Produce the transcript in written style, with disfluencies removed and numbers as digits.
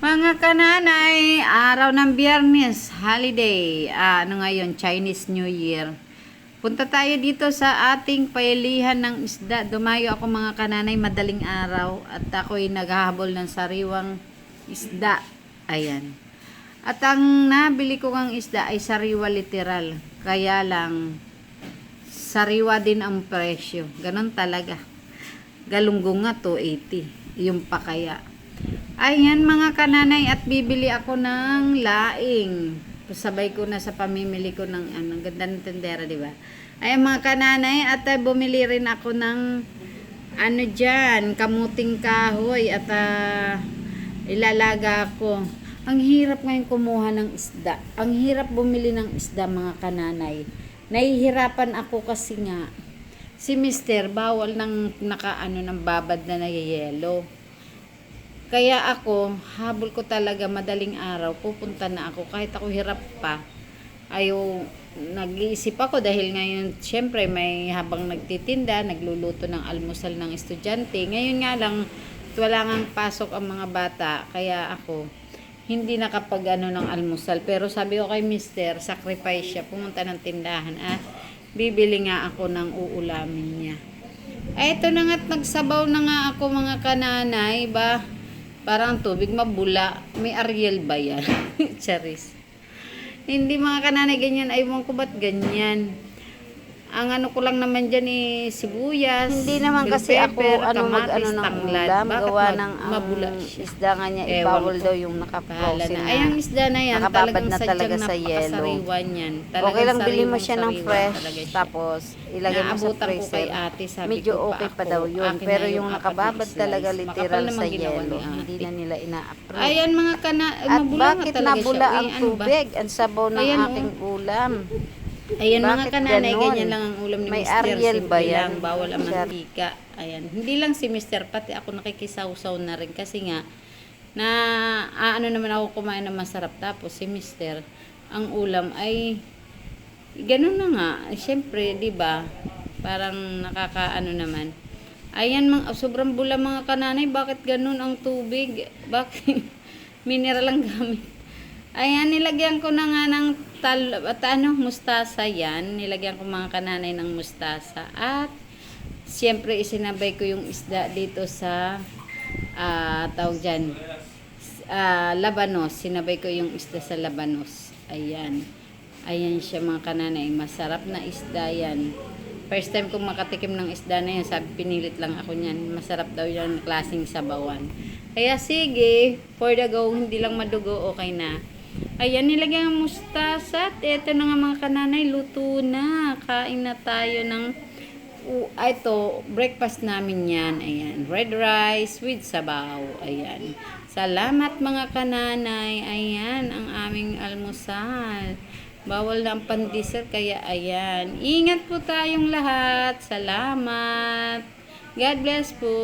Mga kananay, araw ng Biyernes, holiday. Ano ngayon, Chinese New Year. Punta tayo dito sa ating pailihan ng isda. Dumayo ako mga kananay, madaling araw. At ako'y naghahabol ng sariwang isda. Ayan. At ang nabili ko ng isda ay sariwa literal. Kaya lang, sariwa din ang presyo. Ganon talaga. Galunggong nga 280. Yung pa kaya. Ayan mga kananay, at bibili ako ng laing. Sabay ko na sa pamimili ko ng ganda ng tendera, di ba? Ayan mga kananay, at bumili rin ako ng kamuting kahoy at ilalaga ko. Ang hirap ngayon kumuha ng isda. Ang hirap bumili ng isda mga kananay. Nahihirapan ako kasi nga si Mister bawal ng ng babad na nayayelo. Kaya ako, habol ko talaga madaling araw, pupunta na ako. Kahit ako hirap pa, nag-iisip ako dahil ngayon, syempre, may habang nagtitinda, nagluluto ng almusal ng estudyante. Ngayon nga lang, wala ngang pasok ang mga bata. Kaya ako, hindi nakapag ng almusal. Pero sabi ko kay Mister, sacrifice siya, pumunta ng tindahan. Bibili nga ako ng uulamin niya. Ito na nga't nagsabaw na nga ako mga kananay, ba? Parang tubig mabula. May Ariel ba yan? Charis. Hindi mga kananay ganyan. Aywan ko ba't ganyan. Ang ko lang naman dyan sibuyas. Hindi naman kasi ako mag-ano ng ulam. Gawa ng isda nga niya. Ibawal daw yung naka-frozen na. Ay, ang isda na yan. Nakababad na talaga sa yelo. Okay lang bili mo siya ng fresh. Tapos ilagay mo sa freezer. Medyo okay pa daw yun. Pero yung nakababad talaga literal sa yelo. Hindi na nila ina-approve. Ayan mga At bakit nabula ang tubig? Ang sabaw ng aking ulam. Ayan mga kananay, ganyan lang ang ulam ni May Mister. Ariel ba yan? Bawal ang mantika. Ayan. Hindi lang si Mister, pati ako nakikisaw-saw na rin. Kasi nga, naman ako kumain ng masarap. Tapos si Mister, ang ulam ay, ganun na nga. Siyempre, di ba? Parang naman. Ayan, sobrang bula mga kananay. Bakit ganun ang tubig? Bakit? Mineral ang gamit. Ayan, nilagyan ko na nga ng mustasa yan. Nilagyan ko mga kananay ng mustasa. At, siyempre, isinabay ko yung isda dito sa, labanos. Sinabay ko yung isda sa labanos. Ayan. Ayan siya mga kananay. Masarap na isda yan. First time kong makatikim ng isda na yan. Sabi, pinilit lang ako niyan. Masarap daw yung klaseng sabawan. Kaya, sige, for the go, hindi lang madugo, okay na. Ayan, nilagyan ng mustasa. At eto na nga mga kananay, luto na. Kain na tayo ng, breakfast namin yan. Ayan, red rice with sabaw. Ayan. Salamat mga kananay. Ayan, ang aming almusal. Bawal na ang pandesal, kaya ayan. Ingat po tayong lahat. Salamat. God bless po.